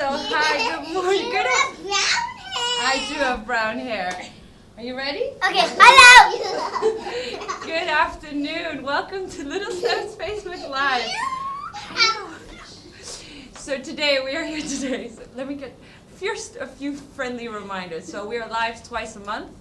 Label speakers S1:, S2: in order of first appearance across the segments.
S1: So hi, good morning.
S2: You have brown hair.
S1: I do have brown hair. Are you ready?
S2: Okay, hello.
S1: Good afternoon. Welcome to Little Steph's Facebook Live. So today, we are here today. So let me get first a few friendly reminders. So we are live twice a month.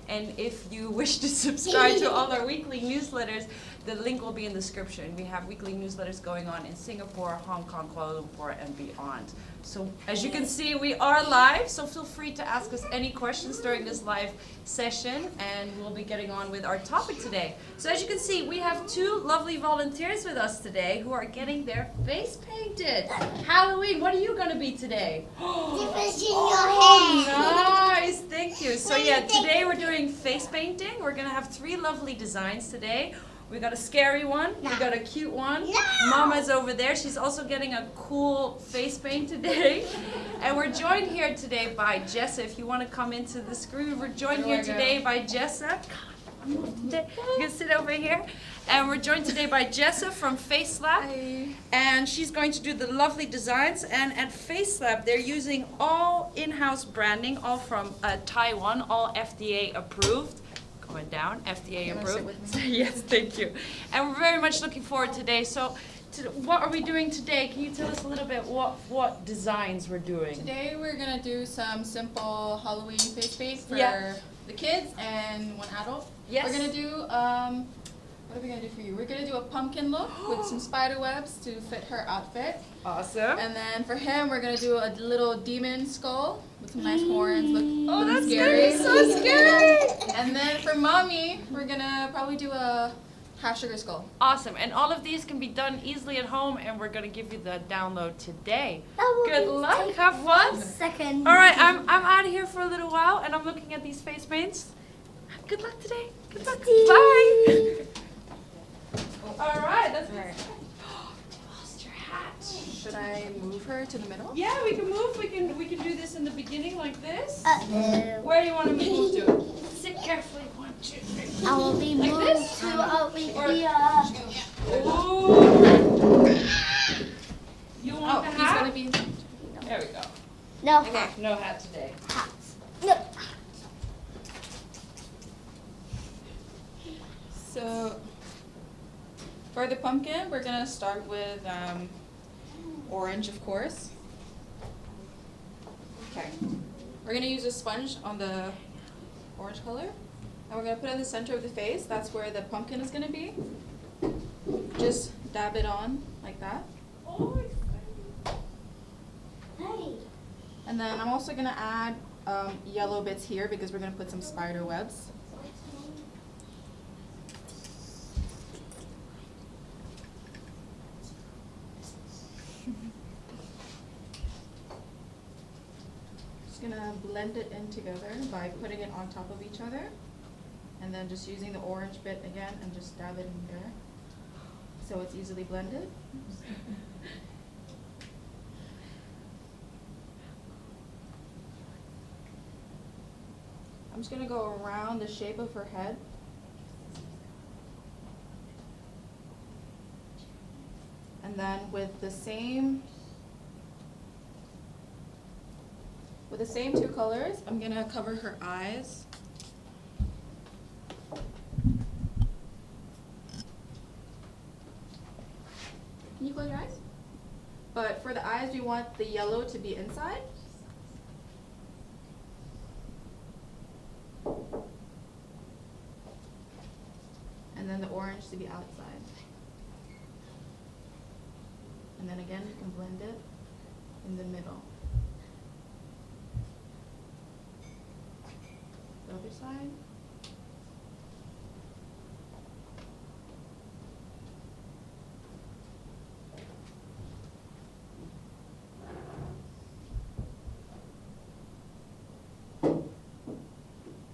S1: And if you wish to subscribe to all our weekly newsletters, the link will be in the description. We have weekly newsletters going on in Singapore, Hong Kong, Kuala Lumpur, and beyond. So as you can see, we are live, so feel free to ask us any questions during this live session, and we'll be getting on with our topic today. So as you can see, we have two lovely volunteers with us today who are getting their face painted. Halloween, what are you going to be today? Nice, thank you. So yeah, today we're doing face painting. We're going to have three lovely designs today. We got a scary one, we got a cute one. Mama's over there. She's also getting a cool face paint today. And we're joined here today by Jessa. If you want to come into the screen, we're joined here today by Jessa. You can sit over here. And we're joined today by Jessa from Faceslap. Hi. And she's going to do the lovely designs. And at Faceslap, they're using all in-house branding, all from Taiwan, all FDA approved. Going down, FDA approved. Yes, thank you. And we're very much looking forward today. So, what are we doing today? Can you tell us a little bit what designs we're doing?
S3: Today we're gonna do some simple Halloween face paint for the kids and one adult.
S1: Yes.
S3: We're gonna do what are we gonna do for you? We're gonna do a pumpkin look with some spider webs to fit her outfit.
S1: Awesome.
S3: And then for him, we're gonna do a little demon skull with some nice horns. Look
S1: That's
S3: scary.
S1: So scary.
S3: And then for mommy, we're gonna probably do a half sugar skull.
S1: Awesome. And all of these can be done easily at home, and we're going to give you the download today. Good luck. Have fun.
S2: Second.
S1: All right, I'm out of here for a little while, and I'm looking at these face paints. Good luck today. Good luck. Bye. All right. That's right. Lost your hat.
S3: Should I move her to the middle?
S1: Yeah, we can move. We can do this in the beginning like this.
S2: Uh-oh.
S1: Where do you want to be moved to? Sit carefully. 1, 2, 3.
S2: I will be
S1: Like
S2: moved
S1: this?
S2: to over here.
S1: Ooh. You want the
S3: He's
S1: hat?
S3: gonna be.
S1: There we go.
S2: No
S1: Okay,
S2: hat.
S1: no hat today.
S2: Hats. No.
S3: So for the pumpkin, we're gonna start with orange, of course. Okay, we're gonna use a sponge on the orange color, and we're gonna put it in the center of the face. That's where the pumpkin is gonna be. Just dab it on like that.
S1: Oh,
S2: Hey.
S3: And then I'm also gonna add yellow bits here because we're gonna put some spider webs. Just gonna blend it in together by putting it on top of each other, and then just using the orange bit again and just dab it in there so it's easily blended. I'm just gonna go around the shape of her head. And then with the same two colors, I'm gonna cover her eyes. Can you close your eyes? But for the eyes, we want the yellow to be inside. And then the orange to be outside. And then again, you can blend it in the middle. The other side.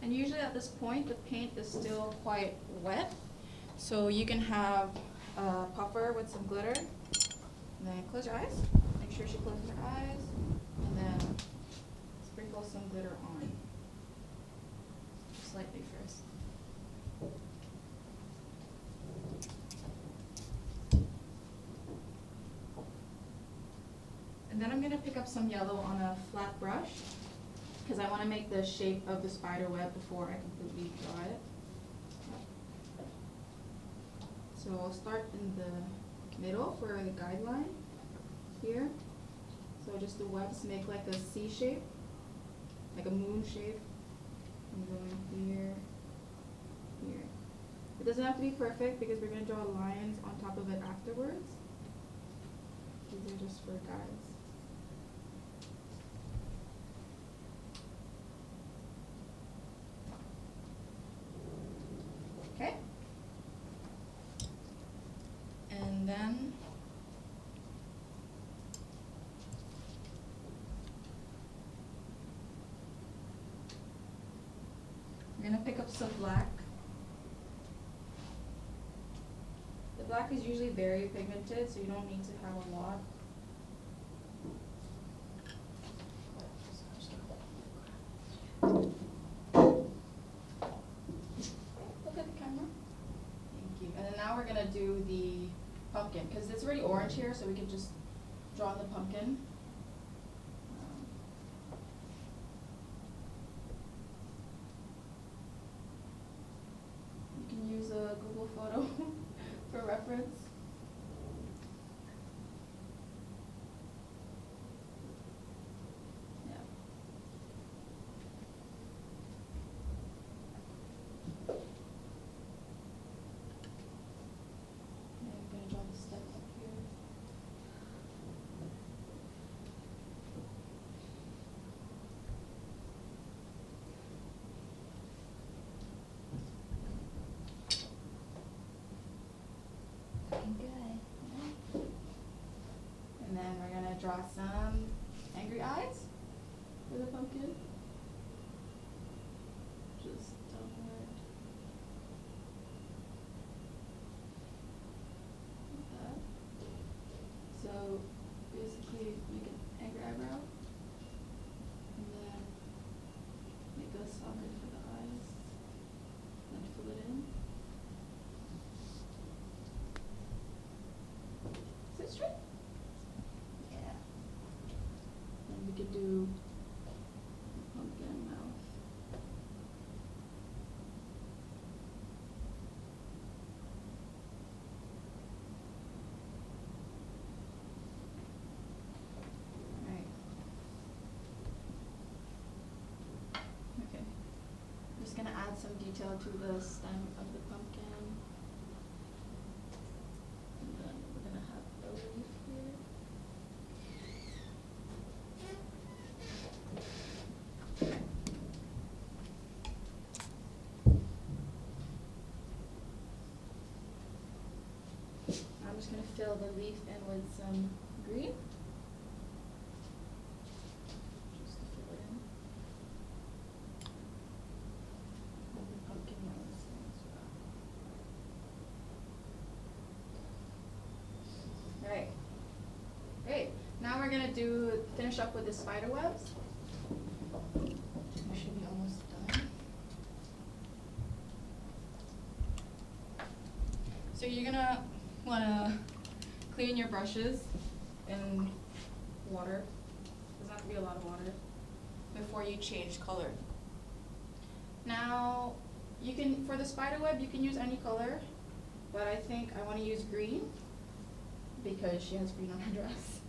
S3: And usually at this point, the paint is still quite wet. So you can have a puffer with some glitter. And then close your eyes. Make sure she closes her eyes. And then sprinkle some glitter on. Slightly first. And then I'm going to pick up some yellow on a flat brush because I want to make the shape of the spider web before I completely draw it. So I'll start in the middle for the guideline here. So just the webs make like a C shape, like a moon shape. I'm going here, here. It doesn't have to be perfect because we're going to draw lines on top of it afterwards. These are just for guides. Okay. And then I'm going to pick up some black. The black is usually very pigmented, so you don't need to have a lot. Look at the camera. Thank you. And then now we're going to do the pumpkin, because it's already orange here, so we can just draw the pumpkin. You can use a Google photo for reference. Yeah. And I'm going to draw the step up here.
S2: Looking good.
S3: And then we're going to draw some angry eyes for the pumpkin. Just downward. Like that. So basically make an angry eyebrow. And then make a socket for the eyes. And then fill it in. Is it straight?
S2: Yeah.
S3: And we could do pumpkin mouth. Alright. Okay. I'm just gonna add some detail to the stem of the pumpkin. And then we're gonna have a leaf here. I'm just going to fill the leaf in with some green. Just to fill it in. And the pumpkin nose as well. Alright. Great. Now we're going to finish up with the spider webs. We should be almost done. So you're going to want to clean your brushes in water. Doesn't have to be a lot of water before you change color. Now, you can, for the spider web, you can use any color, but I think I want to use green because she has green on her dress.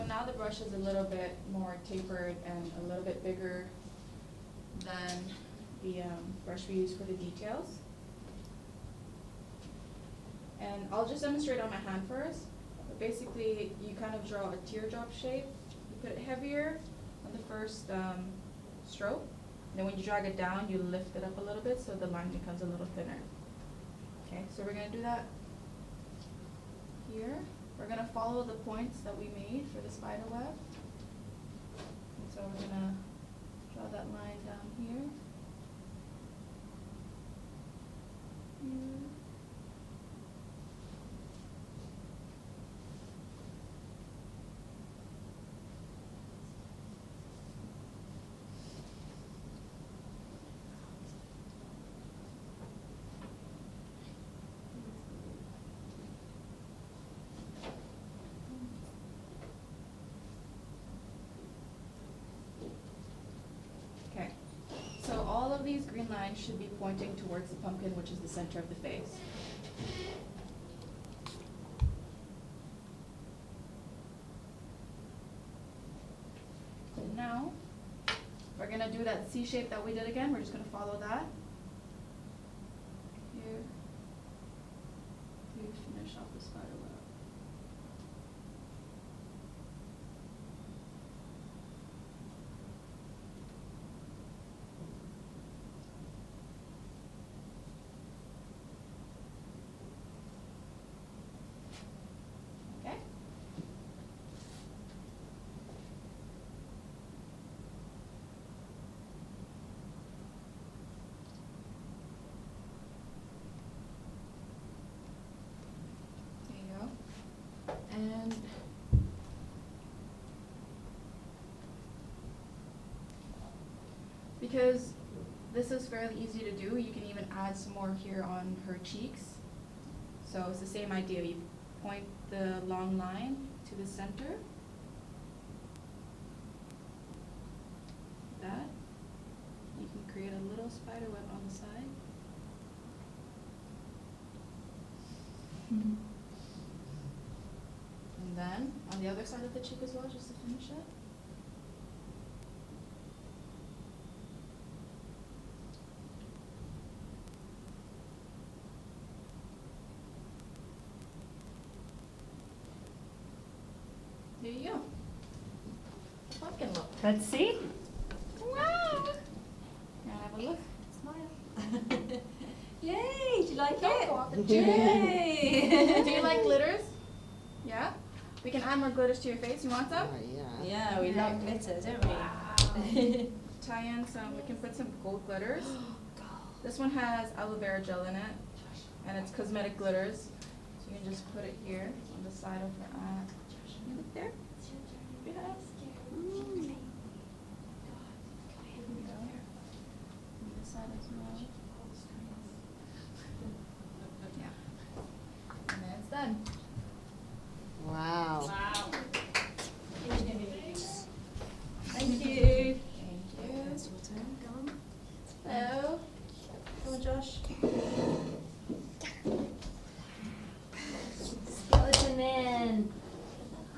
S3: Now the brush is a little bit more tapered and a little bit bigger than the brush we use for the details. And I'll just demonstrate on my hand first. But basically, you kind of draw a teardrop shape. You put it heavier on the first stroke. And then when you drag it down, you lift it up a little bit so the line becomes a little thinner. Okay, so we're going to do that here. We're going to follow the points that we made for the spider web. And so we're going to draw that line down here. Here. of these green lines should be pointing towards the pumpkin, which is the center of the face. And now, we're gonna do that C shape that we did again. We're just gonna follow that. Here, we finish off the spider web. Okay. There you go. And because this is fairly easy to do, you can even add some more here on her cheeks. So it's the same idea. You point the long line to the center. Like that. You can create a little spider web on the side. And then on the other side of the cheek as well, just to finish it. There you go. Pumpkin look.
S1: Let's see.
S3: Wow. Now have a look.
S2: Smile. Yay! Do you like
S3: Don't
S2: it?
S3: go off the
S2: Yay!
S3: Do you like glitters? Yeah? We can add more glitters to your face. You want some?
S2: Yeah, we love glitter, don't we?
S3: Tie in some, we can put some gold glitters. This one has aloe vera gel in it, and it's cosmetic glitters. So you can just put it here on the side of her eye. You look there? Yeah. Here we go. On this side as well. Yeah. And then it's done.
S4: Wow.
S1: Wow.
S2: Thank you.
S3: Thank you.
S2: It's your turn. Go on.
S3: Hello. Hello, Josh.
S2: Skeleton Man.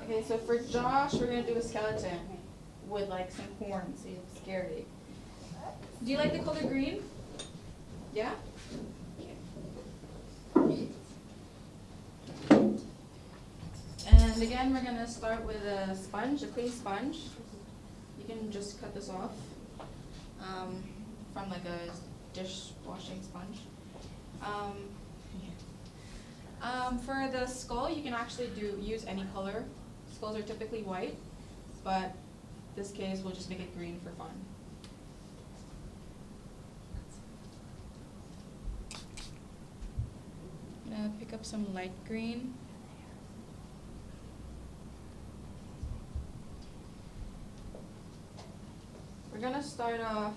S3: Okay, so for Josh, we're gonna do a skeleton with like some horns, so it's scary. Do you like the color green? Yeah? And again, we're gonna start with a sponge, a clean sponge. You can just cut this off from like a dishwashing sponge. For the skull, you can actually use any color. Skulls are typically white, but this case we'll just make it green for fun. I'm gonna pick up some light green. We're gonna start off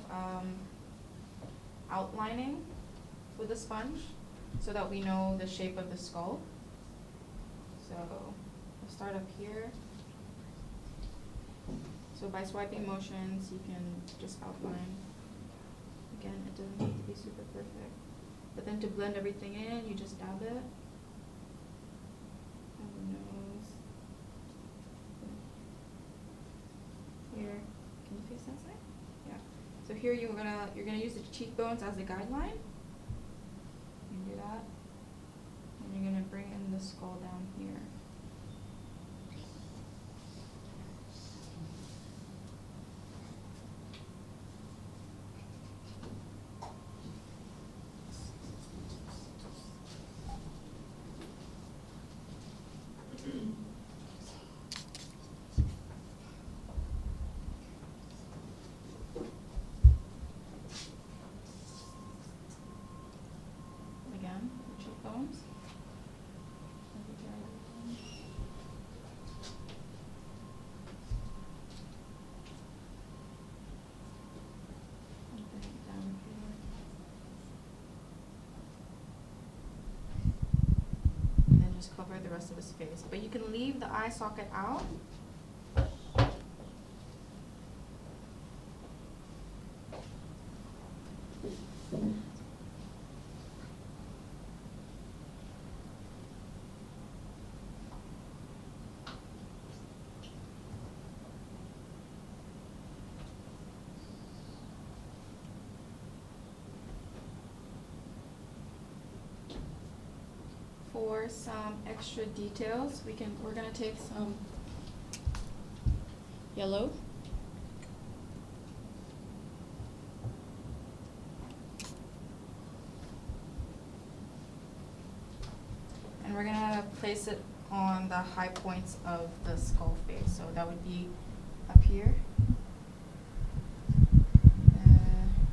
S3: outlining with a sponge so that we know the shape of the skull. So we'll start up here. So by swiping motions, you can just outline. Again, it doesn't need to be super perfect. But then to blend everything in, you just dab it. And the nose. Here, can you face that side? Yeah. So here you're gonna use the cheekbones as a guideline. You can do that. And you're gonna bring in the skull down here. Again, the cheekbones. And bring it down here. And then just cover the rest of his face. But you can leave the eye socket out. for some extra details, we're gonna take some yellow. And we're gonna place it on the high points of the skull face. So that would be up here,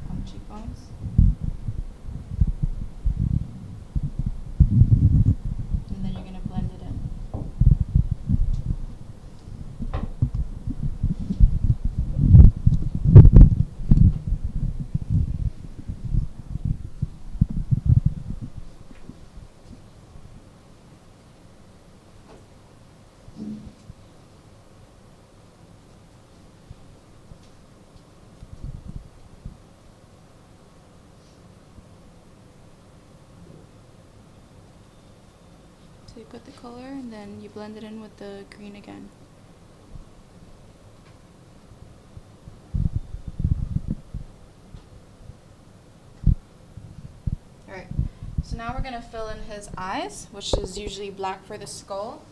S3: on the cheekbones. And then you're gonna blend it in. So you put the color and then you blend it in with the green again. Alright, so now we're going to fill in his eyes, which is usually black for the skull.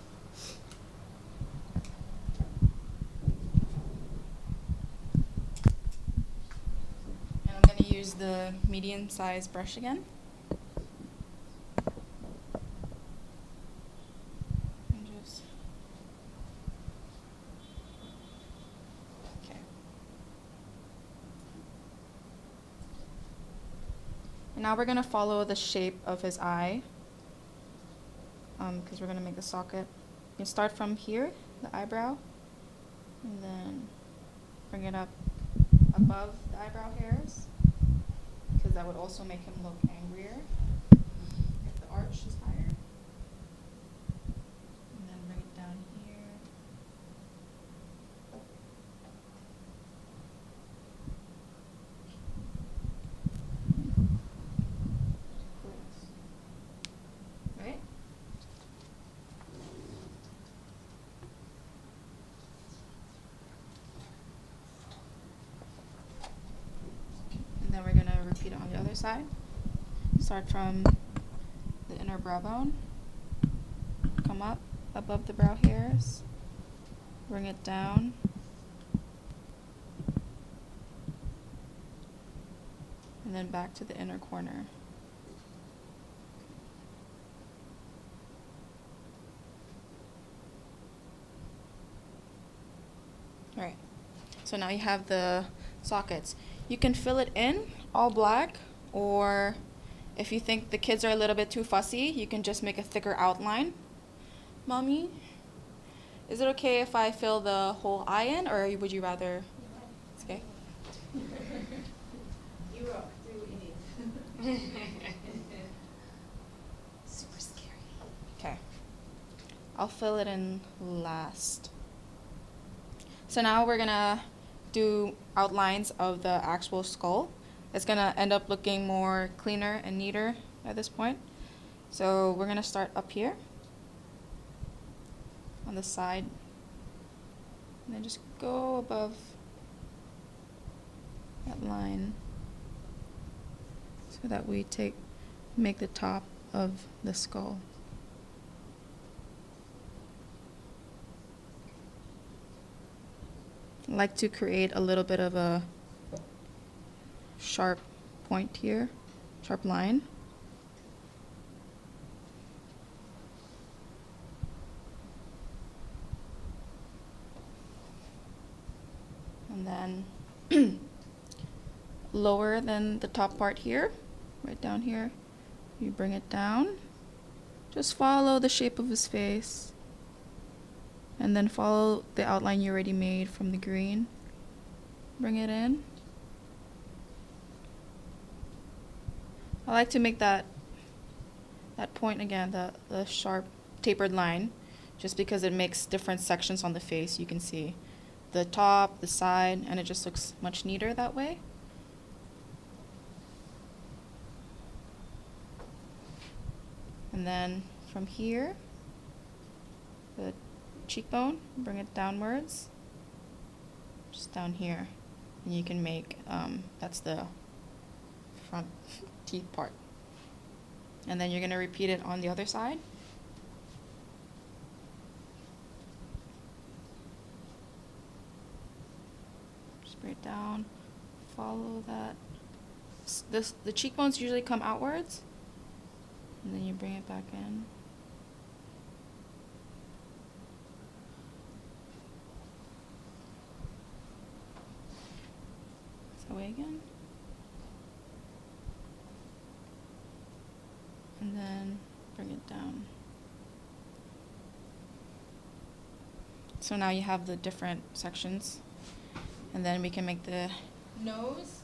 S3: And I'm going to use the medium-sized brush again. Now we're going to follow the shape of his eye, because we're going to make the socket. You can start from here, the eyebrow, and then bring it up above the eyebrow hairs, because that would also make him look angrier if the arch is higher. And then bring it down here. Right? And then we're going to repeat it on the other side. Start from the inner brow bone. Come up above the brow hairs. Bring it down. And then back to the inner corner. Alright, so now you have the sockets. You can fill it in all black, or if you think the kids are a little bit too fussy, you can just make a thicker outline. Mommy, is it okay if I fill the whole eye in, or would you rather? It's okay.
S2: You rock, do what you need. Super scary.
S3: Okay, I'll fill it in last. So now we're gonna do outlines of the actual skull. It's gonna end up looking more cleaner and neater at this point. So we're gonna start up here on the side, and then just go above that line so that we make the top of the skull. I like to create a little bit of a sharp point here, sharp line. And then lower than the top part here, right down here, you bring it down. Just follow the shape of his face. And then follow the outline you already made from the green. Bring it in. I like to make that point again, the sharp tapered line, just because it makes different sections on the face. You can see the top, the side, and it just looks much neater that way. And then from here, the cheekbone, bring it downwards, just down here, and you can make that's the front teeth part. And then you're going to repeat it on the other side. Right down. Follow that. The cheekbones usually come outwards, and then you bring it back in. That way again. And then bring it down. So now you have the different sections. And then we can make the nose,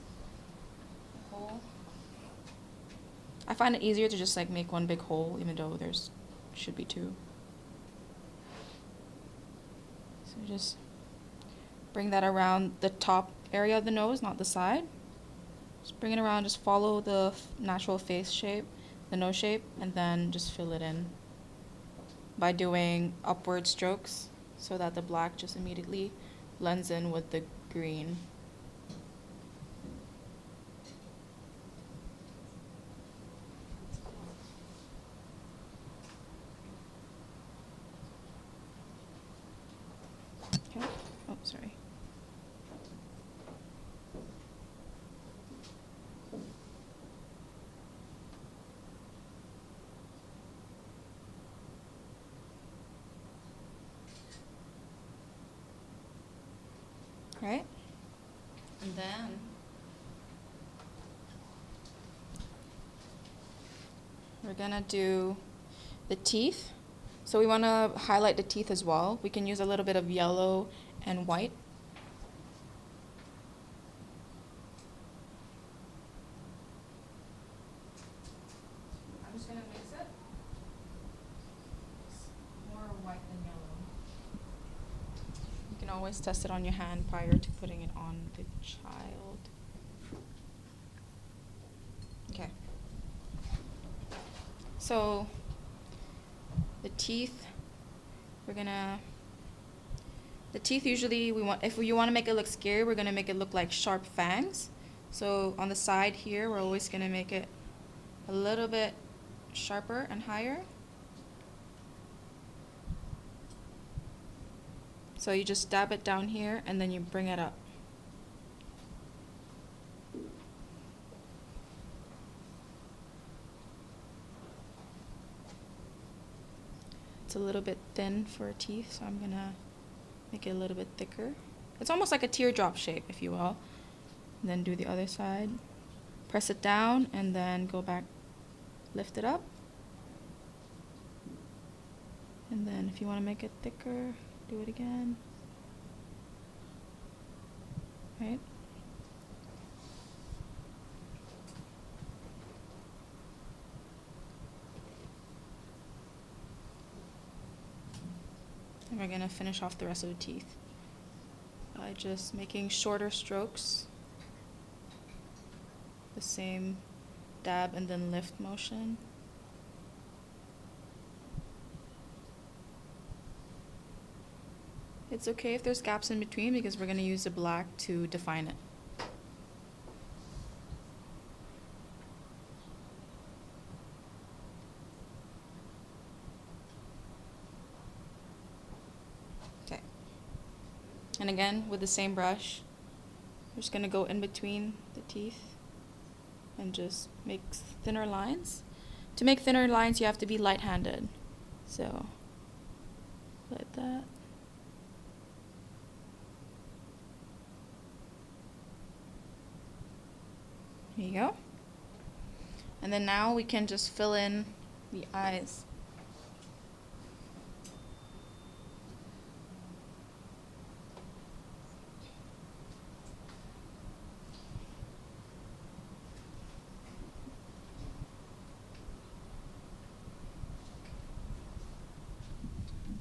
S3: the hole. I find it easier to just like make one big hole, even though there's should be two. So just bring that around the top area of the nose, not the side. Just bring it around, just follow the natural face shape, the nose shape, and then just fill it in by doing upward strokes so that the black just immediately blends in with the green. Okay. Oh, sorry. Right? And then we're gonna do the teeth. So we want to highlight the teeth as well. We can use a little bit of yellow and white. I'm just gonna mix it. It's more white than yellow. You can always test it on your hand prior to putting it on the child. Okay. So the teeth, the teeth usually if you want to make it look scary, we're gonna make it look like sharp fangs. So on the side here, we're always gonna make it a little bit sharper and higher. So you just dab it down here and then you bring it up. It's a little bit thin for teeth, so I'm gonna make it a little bit thicker. It's almost like a teardrop shape, if you will. And then do the other side. Press it down and then go back, lift it up. And then if you want to make it thicker, do it again. Right? And we're going to finish off the rest of the teeth by just making shorter strokes. The same dab and then lift motion. It's okay if there's gaps in between because we're going to use the black to define it. Okay. And again, with the same brush, we're just going to go in between the teeth and just make thinner lines. To make thinner lines, you have to be light-handed. So, like that. Here you go. And then now we can just fill in the eyes.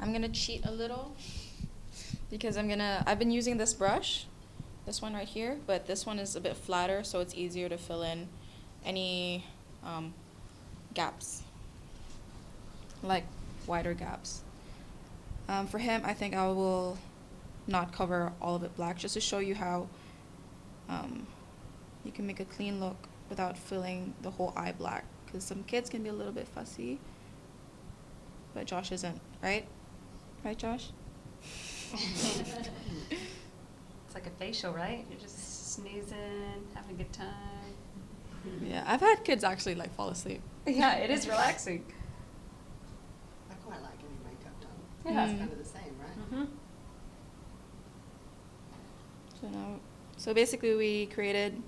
S3: I'm gonna cheat a little because I've been using this brush, this one right here, but this one is a bit flatter, so it's easier to fill in any gaps, like wider gaps. For him, I think I will not cover all of it black, just to show you how you can make a clean look without filling the whole eye black, because some kids can be a little bit fussy, but Josh isn't, right? Right, Josh?
S2: It's like a facial, right? You're just snoozing, having a good time.
S3: Yeah, I've had kids actually like fall asleep.
S2: Yeah, it is relaxing.
S4: I quite like getting makeup done.
S2: Yeah.
S4: It's kind of the same, right?
S2: Mm-hmm.
S3: So basically we created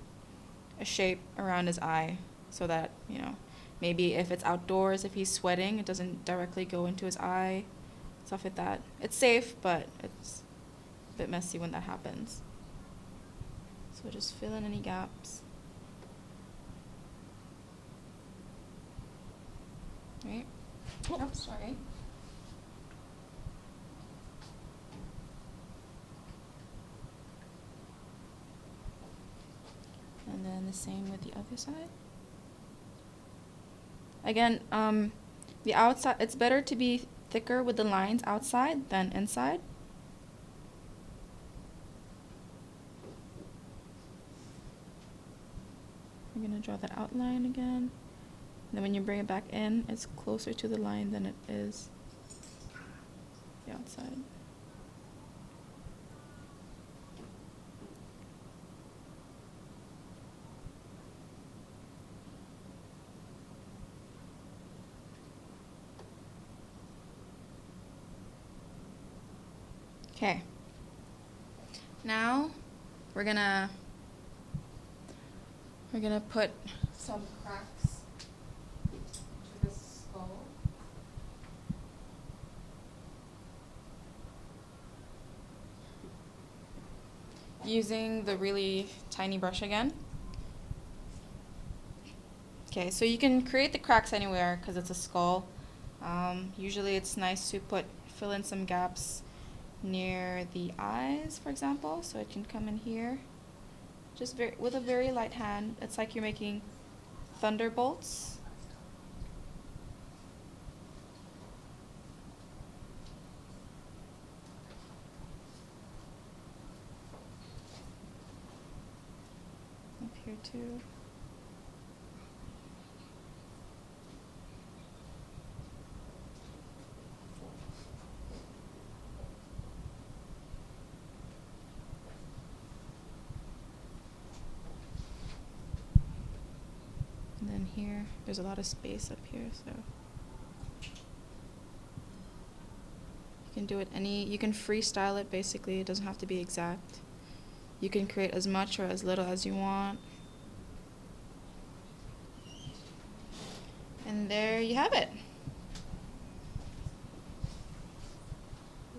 S3: a shape around his eye so that, you know, maybe if it's outdoors, if he's sweating, it doesn't directly go into his eye, stuff like that. It's safe, but it's a bit messy when that happens. So just fill in any gaps. Right? Oh, sorry. And then the same with the other side. Again, the outside, it's better to be thicker with the lines outside than inside. We're going to draw that outline again. Then when you bring it back in, it's closer to the line than it is the outside. Okay. Now we're gonna put some cracks to the skull. Using the really tiny brush again. Okay, so you can create the cracks anywhere because it's a skull. Usually it's nice to fill in some gaps near the eyes, for example, so it can come in here. Just with a very light hand. It's like you're making thunderbolts. Up here too. And then here, there's a lot of space up here, so you can do it you can freestyle it basically. It doesn't have to be exact. You can create as much or as little as you want. And there you have it.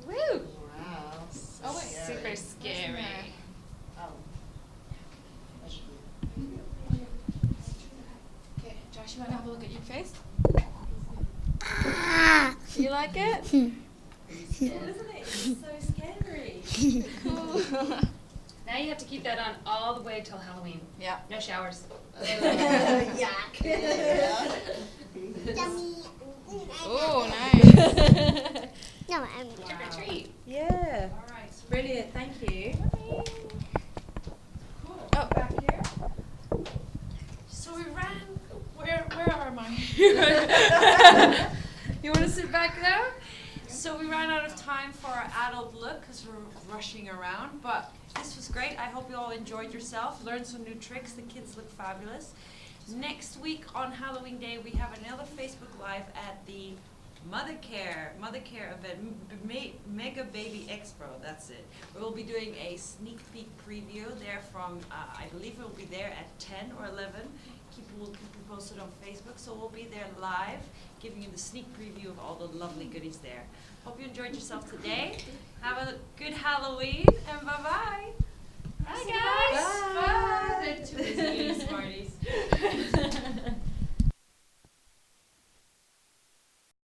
S2: Woo!
S4: Wow. So
S3: Oh, wait.
S4: scary.
S2: Super scary.
S4: Oh. That should be-
S3: Okay, Josh, you want to have a look at your face? You like it?
S1: Isn't it? It's so scary.
S3: Cool.
S2: Now you have to keep that on all the way till Halloween.
S3: Yeah.
S2: No showers.
S4: Yuck.
S3: Oh, nice.
S5: No, I'm
S2: Trick or treat.
S1: Yeah.
S2: All right.
S1: Brilliant. Thank you.
S3: Oh, back here.
S1: So we ran. Where am I? You want to sit back there? So we ran out of time for our adult look because we're rushing around, but this was great. I hope you all enjoyed yourself, learned some new tricks. The kids look fabulous. Next week on Halloween Day, we have another Facebook Live at the Mother Care event, Mega Baby Expo, that's it. We will be doing a sneak peek preview there from, I believe it will be there at 10 or 11. We'll keep you posted on Facebook, so we'll be there live, giving you the sneak preview of all the lovely goodies there. Hope you enjoyed yourself today. Have a good Halloween, and bye-bye.
S2: Bye, guys.